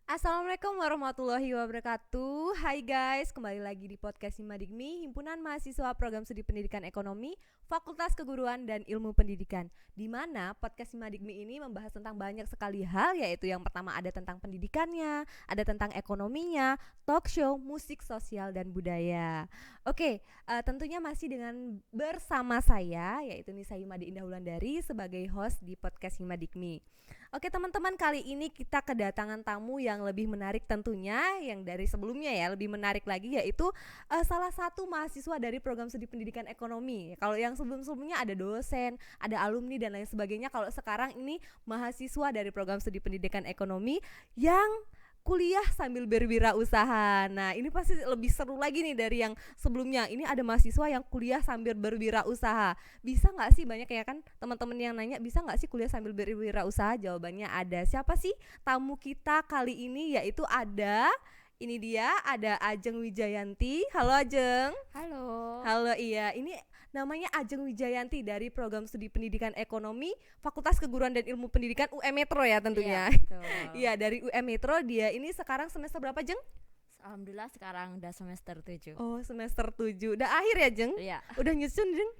Assalamualaikum warahmatullahi wabarakatuh. Hai guys, kembali lagi di podcast Himadikmi, Himpunan Mahasiswa Program Studi Pendidikan Ekonomi, Fakultas Keguruan dan Ilmu Pendidikan. Di mana podcast Himadikmi ini membahas tentang banyak sekali hal, yaitu yang pertama ada tentang pendidikannya, ada tentang ekonominya, talk show, musik, sosial dan budaya. Oke, tentunya masih dengan bersama saya, yaitu Nisa Himadi Indah Wulandari sebagai host di podcast Himadikmi. Oke teman-teman, kali ini kita kedatangan tamu yang lebih menarik tentunya, yang dari sebelumnya ya lebih menarik lagi, yaitu salah satu mahasiswa dari program studi pendidikan ekonomi. Kalau yang sebelum-sebelumnya ada dosen, ada alumni dan lain sebagainya. Kalau sekarang ini mahasiswa dari program studi pendidikan ekonomi yang kuliah sambil berwirausaha. Nah, ini pasti lebih seru lagi nih dari yang sebelumnya. Ini ada mahasiswa yang kuliah sambil berwirausaha. Bisa nggak sih, banyak ya kan teman-teman yang nanya, bisa nggak sih kuliah sambil berwirausaha? Jawabannya ada. Siapa sih tamu kita kali ini? Yaitu ada, ini dia, ada Ajeng Wijayanti. Halo Ajeng. Halo. Halo, iya. Ini namanya Ajeng Wijayanti dari Program Studi Pendidikan Ekonomi, Fakultas Keguruan dan Ilmu Pendidikan UM Metro ya tentunya. Iya, dari UM Metro. Dia ini sekarang semester berapa, Jeng? Alhamdulillah sekarang udah semester 7. Oh, semester 7. Udah akhir ya, Jeng? Iya. Udah nyusun, Jeng?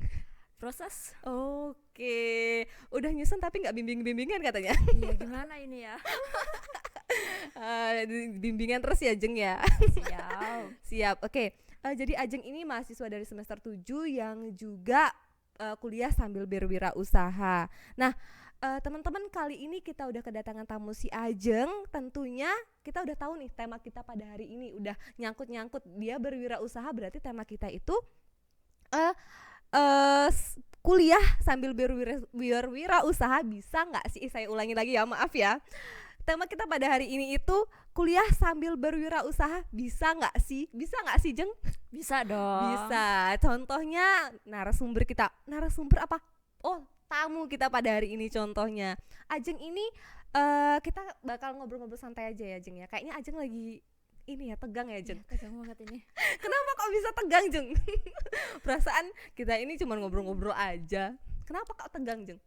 Proses. Oke. Udah nyusun tapi nggak bimbing-bimbingan katanya. Iya, gimana ini ya? Bimbingan terus ya, Jeng ya? Siap. Siap, oke. Jadi Ajeng ini mahasiswa dari semester 7 yang juga kuliah sambil berwirausaha. Nah, teman-teman, kali ini kita udah kedatangan tamu si Ajeng. Tentunya kita udah tahu nih tema kita pada hari ini, udah nyangkut-nyangkut dia berwirausaha, berarti tema kita itu kuliah sambil berwirausaha. Bisa nggak sih, saya ulangi lagi ya, maaf ya. Tema kita pada hari ini itu kuliah sambil berwirausaha, bisa nggak sih? Bisa nggak sih, Jeng? Bisa dong. Bisa. Contohnya narasumber kita. Narasumber apa? Oh, tamu kita pada hari ini contohnya. Ajeng ini kita bakal ngobrol-ngobrol santai aja ya, Jeng ya. Kayaknya Ajeng lagi ini ya, tegang ya, Jeng. Ya, tegang banget ini. Kenapa kok bisa tegang, Jeng? Perasaan kita ini cuma ngobrol-ngobrol aja. Kenapa kok tegang, Jeng?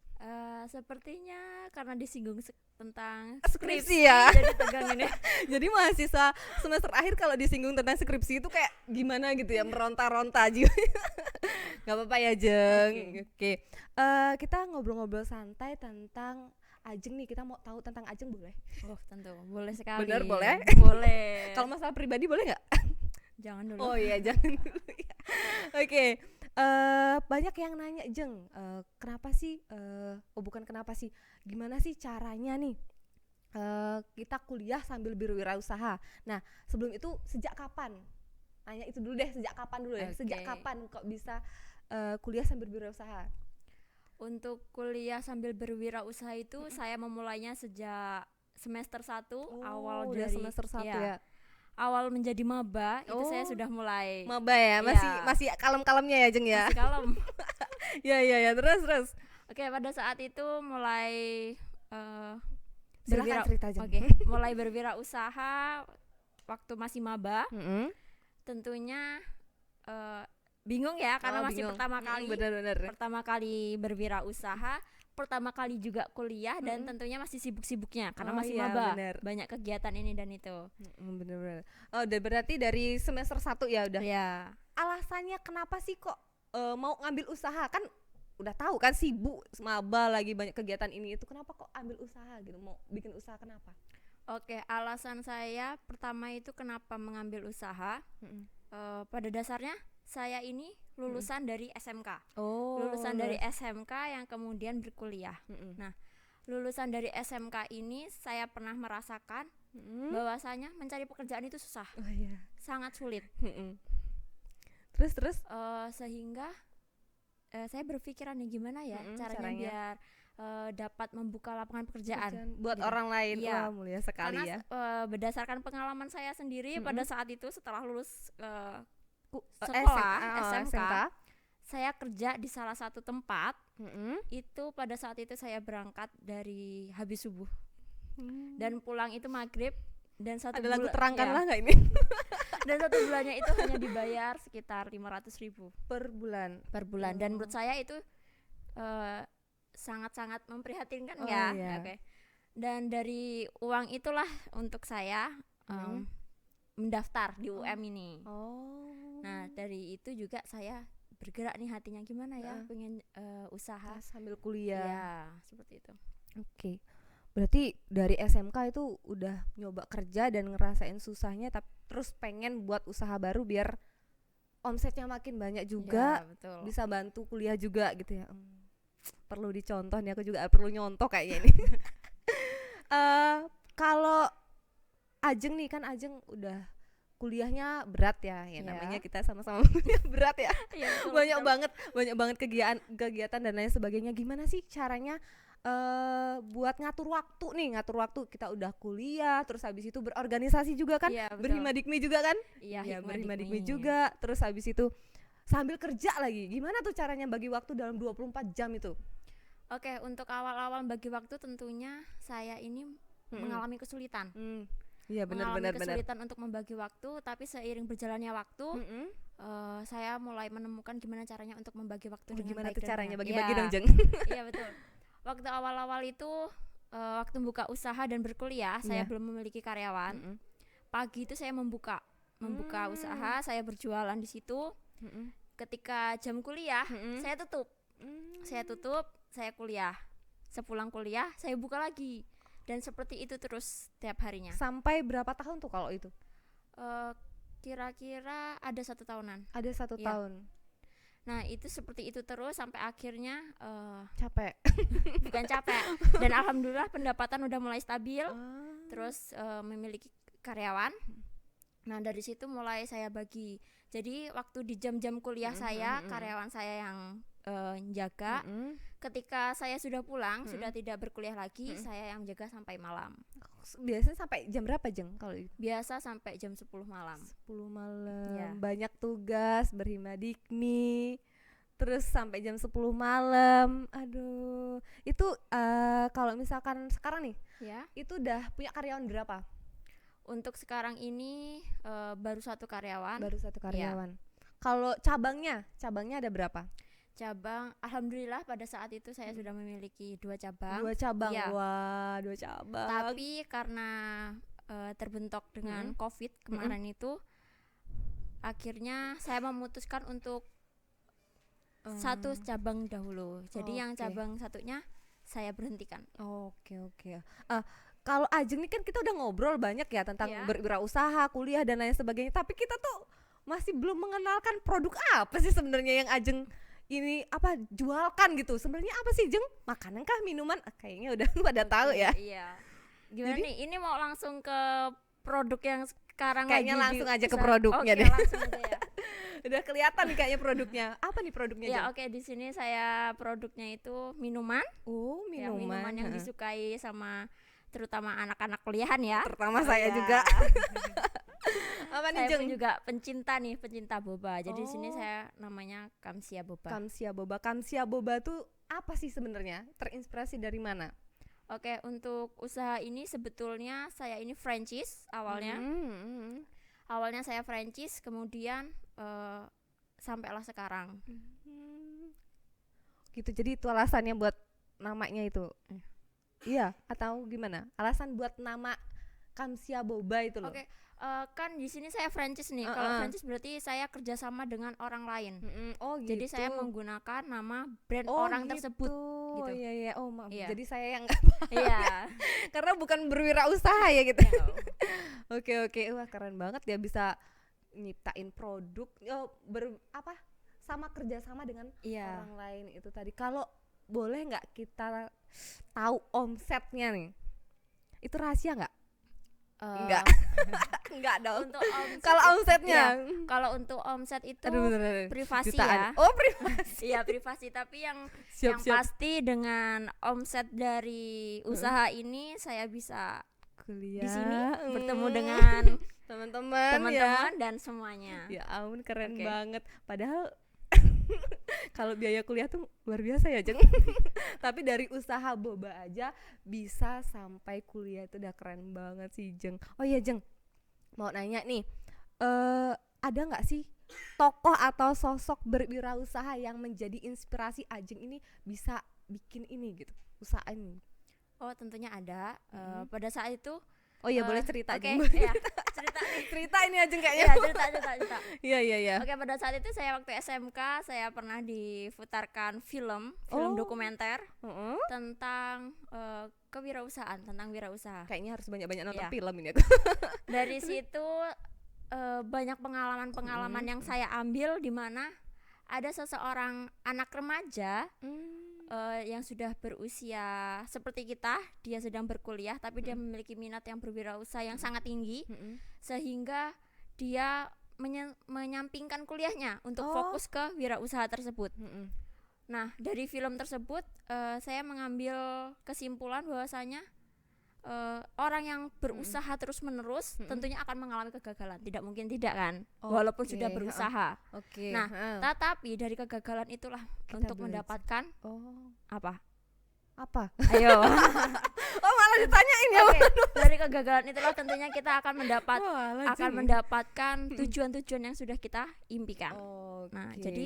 Sepertinya karena disinggung tentang skripsi ya. Jadi tegang ini. Jadi mahasiswa semester akhir kalau disinggung tentang skripsi itu kayak gimana gitu ya, meronta-ronta aja. Gak apa-apa ya, Jeng. Oke. Kita ngobrol-ngobrol santai tentang Ajeng nih. Kita mau tahu tentang Ajeng, boleh? Oh, tentu. Boleh sekali. Bener, boleh? Boleh. Kalau masalah pribadi boleh nggak? Jangan dulu. Oh iya, jangan dulu ya. Oke. Banyak yang nanya, Jeng, kenapa sih, bukan kenapa sih, gimana sih caranya nih kita kuliah sambil berwirausaha. Nah, sebelum itu sejak kapan? Nanya itu dulu deh, sejak kapan dulu ya? Sejak kapan kok bisa kuliah sambil berwirausaha? Untuk kuliah sambil berwirausaha itu saya memulainya sejak semester 1. Awal udah dari semester 1 ya. Awal menjadi maba itu saya sudah mulai maba ya, masih kalem-kalemnya ya, Jeng ya. Masih kalem. ya terus. Oke, pada saat itu mulai silakan cerita, Jeng. mulai berwirausaha waktu masih maba. Tentunya bingung ya, karena masih pertama kali. Benar-benar. Pertama kali berwirausasaha, pertama kali juga kuliah, dan tentunya masih sibuk-sibuknya karena masih maba. Bener. Banyak kegiatan ini dan itu. Bener-bener. Oh, berarti dari semester 1 ya udah. Ya. Alasannya kenapa sih kok mau ngambil usaha? Kan udah tahu kan sibuk, maba lagi banyak kegiatan ini itu. Kenapa kok ambil usaha gitu? Mau bikin usaha kenapa? Oke, alasan saya pertama itu kenapa mengambil usaha. Pada dasarnya saya ini lulusan dari SMK. Lulusan dari SMK yang kemudian berkuliah. Nah, lulusan dari SMK ini saya pernah merasakan bahwasanya mencari pekerjaan itu susah. Sangat sulit. Terus Sehingga saya berpikiran nih gimana ya caranya biar dapat membuka lapangan pekerjaan buat gitu. orang lain. Iya. Wah, mulia sekali. Karena berdasarkan pengalaman saya sendiri pada saat itu setelah lulus sekolah SMK, saya kerja di salah satu tempat. Itu pada saat itu saya berangkat dari habis subuh dan pulang itu maghrib, dan ada lagu terangkanlah nggak ini? Dan 1 bulannya itu hanya dibayar sekitar 500.000 per bulan. Dan menurut saya itu sangat-sangat memprihatinkan Oke. Dan dari uang itulah untuk saya mendaftar di UM ini. Nah dari itu juga saya bergerak nih hatinya, gimana ya pengen usaha sambil kuliah. Ya seperti itu. Oke. Berarti dari SMK itu udah nyoba kerja dan ngerasain susahnya, tapi terus pengen buat usaha baru biar omsetnya makin banyak juga, betul. Bisa bantu kuliah juga gitu ya. Perlu dicontoh nih, aku juga perlu nyontoh kayaknya ini. Kalau Ajeng nih, kan Ajeng udah kuliahnya berat ya, namanya kita sama-sama berat ya. Banyak banget kegiatan dan lain sebagainya. Gimana sih caranya buat ngatur waktu kita udah kuliah, terus habis itu berorganisasi juga kan, berhimadikmi juga kan, berhimadikmi juga, terus habis itu sambil kerja lagi. Gimana tuh caranya bagi waktu dalam 24 jam itu? Oke, untuk awal-awal bagi waktu tentunya saya ini mengalami kesulitan. Iya, benar. Kesulitan untuk membagi waktu, tapi seiring berjalannya waktu saya mulai menemukan gimana caranya untuk membagi waktu dengan gimana baik. Tuh caranya bagi-bagi dong, Jeng. Iya betul. Waktu awal-awal itu waktu buka usaha dan berkuliah, saya belum memiliki karyawan. Pagi itu saya membuka usaha, saya berjualan di situ. Ketika jam kuliah, saya tutup. Saya kuliah. Sepulang kuliah, saya buka lagi. Dan seperti itu terus tiap harinya. Sampai berapa tahun tuh kalau itu? Kira-kira ada 1 tahunan. Ada 1 tahun. Nah itu seperti itu terus sampai akhirnya capek. Bukan capek. Dan alhamdulillah pendapatan udah mulai stabil. Terus memiliki karyawan. Nah dari situ mulai saya bagi. Jadi waktu di jam-jam kuliah saya, karyawan saya yang jaga. Ketika saya sudah pulang, sudah tidak berkuliah lagi, saya yang jaga sampai malam. Biasanya sampai jam berapa, Jeng, kalau itu? Biasa sampai jam 10 malam. 10 malam. Ya. Banyak tugas, berhimadikmi. Terus sampai jam 10 malam. Aduh. Itu kalau misalkan sekarang nih, itu udah punya karyawan berapa? Untuk sekarang ini baru 1 karyawan. Ya. Kalau cabangnya ada berapa? Cabang, alhamdulillah pada saat itu saya sudah memiliki 2 cabang. 2 cabang, wah 2 cabang. Tapi karena terbentok dengan COVID kemarin itu, akhirnya saya memutuskan untuk 1 cabang dahulu. Jadi yang cabang satunya saya berhentikan. Oke. Kalau Ajeng nih kan kita udah ngobrol banyak ya tentang berwirausaha, kuliah dan lain sebagainya. Tapi kita tuh masih belum mengenalkan produk apa sih sebenarnya yang Ajeng ini jualkan gitu. Sebenarnya apa sih, Jeng? Makanan kah, minuman? Kayaknya udah pada tahu ya. Iya. Gimana nih? Ini mau langsung ke produk yang sekarang kayaknya lagi langsung aja ke produknya deh. Langsung aja ya. Udah kelihatan nih kayaknya produknya. Apa nih produknya, Jeng? Ya, di sini saya produknya itu minuman. Minuman yang disukai sama terutama anak-anak kuliahan ya. Terutama saya juga. Apa nih, Jeng? Saya juga pencinta boba. Jadi di sini saya namanya Kamsia Boba. Kamsia Boba tuh apa sih sebenarnya? Terinspirasi dari mana? Oke, untuk usaha ini sebetulnya saya ini franchise awalnya. Awalnya saya franchise, kemudian sampailah sekarang. Gitu. Jadi itu alasannya buat namanya itu. Iya, atau gimana? Alasan buat nama Kamsia Boba itu loh. Oke. Kan di sini saya franchise nih. Kalau franchise berarti saya kerjasama dengan orang lain. Gitu. Jadi saya menggunakan nama brand orang tersebut. Gitu. Iya. Oh, maaf. Iya. Jadi saya yang iya. Karena bukan berwirausaha ya gitu. Oke. Wah, keren banget ya bisa nyiptain produk. Sama kerjasama dengan orang lain itu tadi. Kalau boleh nggak kita tahu omsetnya nih, itu rahasia nggak? Enggak. Enggak dong. Untuk omset Kalau omsetnya, kalau untuk omset itu aduh, bener. privasi Jutaan. ya. Oh, privasi. Iya privasi, tapi yang Siap. pasti dengan omset dari usaha ini saya bisa Kuliah di sini bertemu Hmm. dengan teman-teman teman-teman dan semuanya. ya ampun, keren Oke. banget. Padahal kalau biaya kuliah tuh luar biasa ya, Jeng. Tapi dari usaha boba aja bisa sampai kuliah, itu udah keren banget sih, Jeng. Oh iya, Jeng, mau nanya nih, ada nggak sih tokoh atau sosok berwirausaha yang menjadi inspirasi Ajeng ini bisa bikin ini gitu, usaha ini? Oh tentunya ada. Pada saat itu Oh iya, boleh cerita, oke, Jeng. ya, cerita nih. Cerita ini Ajeng kayaknya. Ya, cerita. Iya. Oke, pada saat itu saya waktu SMK saya pernah diputarkan film Oh. dokumenter Heeh. tentang kewirausahaan, tentang wirausaha. Kayaknya harus banyak-banyak nonton Iya. film ini. Dari situ banyak pengalaman-pengalaman yang saya ambil, di mana ada seseorang anak remaja yang sudah berusia seperti kita, dia sedang berkuliah tapi dia memiliki minat yang berwirausaha yang sangat tinggi, sehingga dia menyampingkan kuliahnya untuk fokus ke wirausaha tersebut. Nah, dari film tersebut saya mengambil kesimpulan bahwasanya orang yang berusaha terus-menerus tentunya akan mengalami kegagalan. Tidak mungkin tidak kan, walaupun sudah berusaha. Oke. Nah, tetapi dari kegagalan itulah Kita untuk belajar. mendapatkan Apa? Ayo. Oh, malah ditanyain ya. Oke, dari kegagalan itulah tentunya kita akan Jeng. mendapatkan tujuan-tujuan yang sudah kita impikan. Nah, Oke. jadi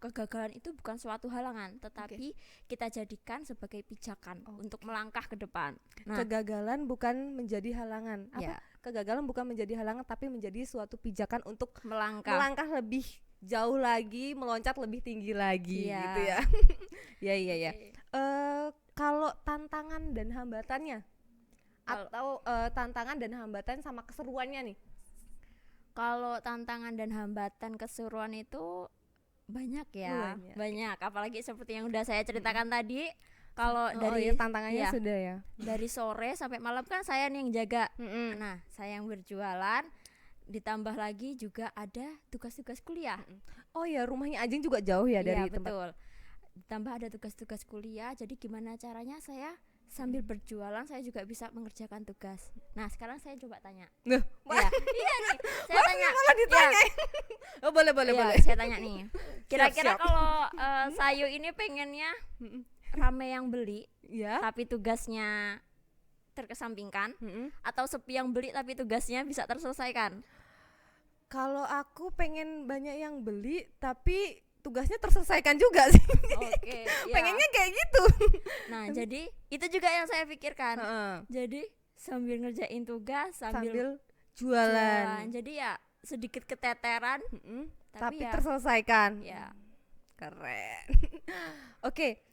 kegagalan itu bukan suatu halangan, tetapi kita jadikan sebagai pijakan untuk melangkah ke depan. Nah, kegagalan bukan menjadi halangan. ya, Kegagalan bukan menjadi halangan, tapi menjadi suatu pijakan untuk melangkah. lebih jauh lagi, meloncat lebih tinggi lagi, Iya. gitu ya. Iya. Oke. Kalau tantangan dan hambatannya, Kalau- atau tantangan dan hambatan sama keseruannya nih. Kalau tantangan dan hambatan keseruan itu banyak ya, banyak. Apalagi seperti yang udah saya ceritakan tadi. Kalau dari tantangannya ya, sudah ya. dari sore sampai malam kan saya nih yang jaga. Nah, saya yang berjualan, ditambah lagi juga ada tugas-tugas kuliah. Oh ya, rumahnya Ajeng juga jauh ya dari Iya, tempat. betul. Ditambah ada tugas-tugas kuliah. Jadi gimana caranya saya sambil berjualan saya juga bisa mengerjakan tugas. Nah, sekarang saya coba tanya. Nah, Iya nih. Saya tanya. malah ditanya. Oh, boleh. Iya, saya tanya nih. Kira-kira Siap. kalau Sayu ini pengennya rame yang beli Ya. tapi tugasnya terkesampingkan, atau sepi yang beli tapi tugasnya bisa terselesaikan? Kalau aku pengen banyak yang beli tapi tugasnya terselesaikan juga sih. Oke, ya. Pengennya kayak gitu. Nah, jadi itu juga yang saya pikirkan. Heeh. Jadi sambil ngerjain tugas sambil Sambil jualan. Jadi ya sedikit keteteran, Tapi ya, terselesaikan. ya. Keren. Oke.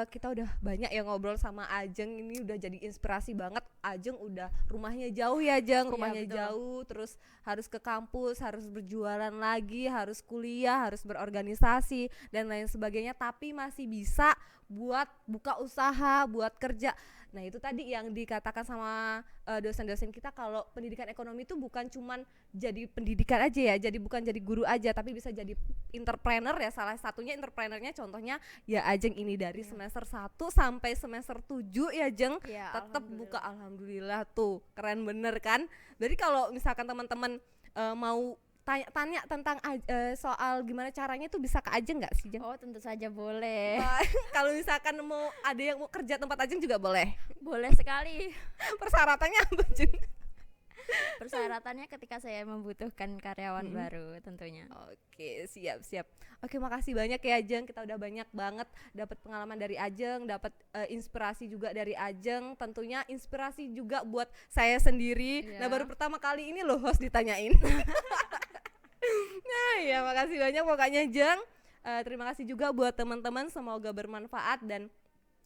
Kita udah banyak ya ngobrol sama Ajeng, ini udah jadi inspirasi banget. Ajeng udah rumahnya jauh ya, Jeng, rumahnya betul. jauh, terus harus ke kampus, harus berjualan lagi, harus kuliah, harus berorganisasi dan lain sebagainya, tapi masih bisa buat buka usaha, buat kerja. Nah, itu tadi yang dikatakan sama dosen-dosen kita, kalau pendidikan ekonomi itu bukan cuman jadi pendidikan aja ya, jadi bukan jadi guru aja, tapi bisa jadi entrepreneur ya. Salah satunya entrepreneurnya contohnya ya Ajeng ini dari semester 1 sampai semester 7 ya, Jeng. Ya, Tetap alhamdulillah. buka, alhamdulillah tuh. Keren bener kan? Jadi kalau misalkan teman-teman mau tanya tentang soal gimana caranya tuh bisa ke Ajeng nggak sih, Jeng? Oh, tentu saja boleh. Kalau misalkan mau ada yang mau kerja tempat Ajeng juga boleh. Boleh sekali. Persyaratannya apa, Jeng? Persyaratannya ketika saya membutuhkan karyawan baru tentunya. Oke, siap. Oke, makasih banyak ya, Ajeng. Kita udah banyak banget dapat pengalaman dari Ajeng, dapat inspirasi juga dari Ajeng. Tentunya inspirasi juga buat saya sendiri. Iya. Nah, baru pertama kali ini loh host ditanyain. Nah, ya makasih banyak pokoknya, Jeng. Terima kasih juga buat teman-teman, semoga bermanfaat dan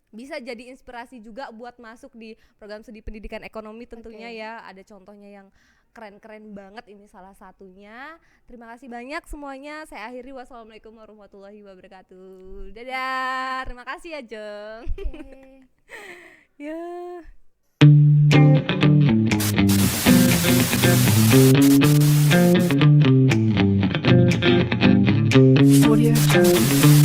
bisa jadi inspirasi juga buat masuk di program studi pendidikan ekonomi tentunya. Oke. Ya, ada contohnya yang keren-keren banget, ini salah satunya. Terima kasih banyak semuanya. Saya akhiri, wassalamualaikum warahmatullahi wabarakatuh. Dadah. Terima kasih ya Jeng. Oke. Ya. Audio Jungle.